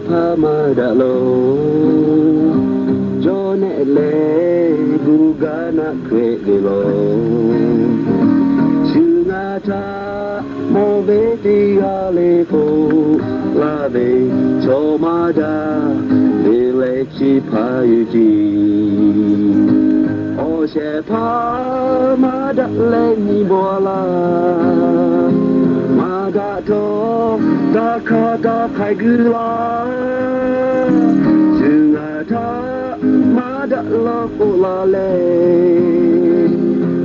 พามาดะโลจอเนเลกูกานะเควเดโลชื่องาทาโมเบติกาเลโกลาเบโชมาดาเลเลชิพายุจีโอเชพามาดะเลนิบัวลามาดะโตตาคาตาไคกุลาชื่องาทามาดะลาโกลาเล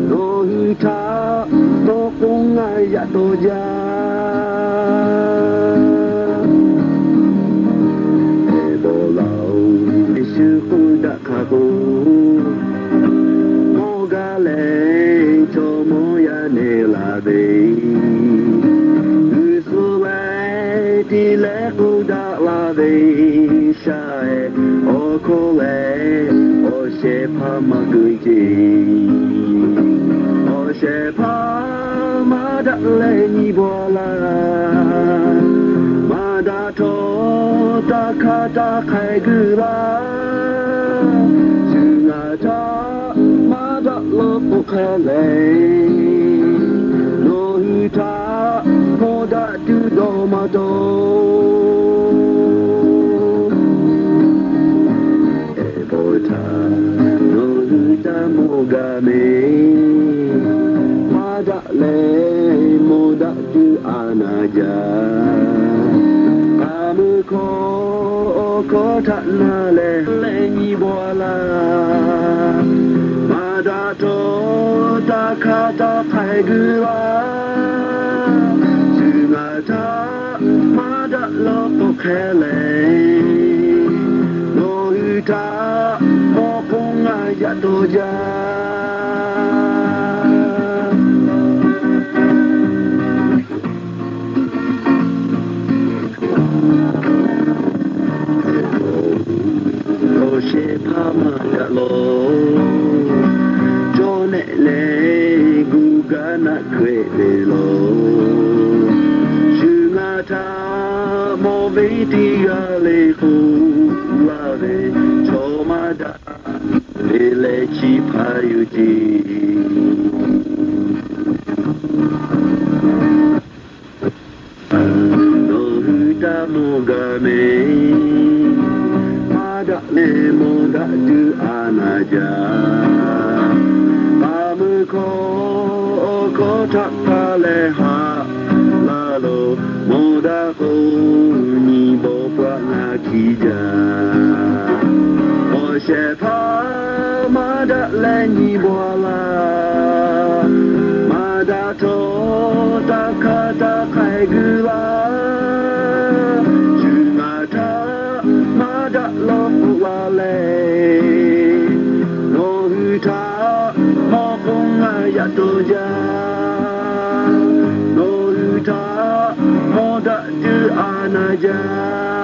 โนฮิทาโตคงไงยะโตจาเอโบลาวชื่อคุดะคาโกโมกาเลโชโมยาเนลาเบที่เล็กอุดาลาเบชายโอโคเลโอเชพามากุยจีโอเชพามาดะเลนิบัวลามาดาโตตาคาตาไคกุลาชื่องาทามาดะลบโอเคเลโนฮิทาโมดะดูโดมาโตเอโบทาโนฮิตาโมกาเมมาดะเลโมดะดูอานาจาคามุโคโอโคทะนาเลเลนิบัวลามาดาโตตาคาตาไคกุลามาดะลอโตแคเลโนฮิตาโมคงไงยะโตจาโอเชพามาดะโลโจเนเลกูกานะเควเดโลทาโมเวติกาเลคูลาเวโชมาดาเลเลชิพายุจีโนฮิตาโมกาเมมาดะเลโมดะดูอานาจาปามุโคโอโคทักพาเลหาลาโลโมดาโกนิโบปะนาคิจาโอเชพามาดะเลนิบัวลามาดาโตตาคาตาไคกุลาชื่องาทามาดะลอกุลาเลโนฮิทาโมคงไงยะโตจาโนฮิทาโมดะดูอานาจา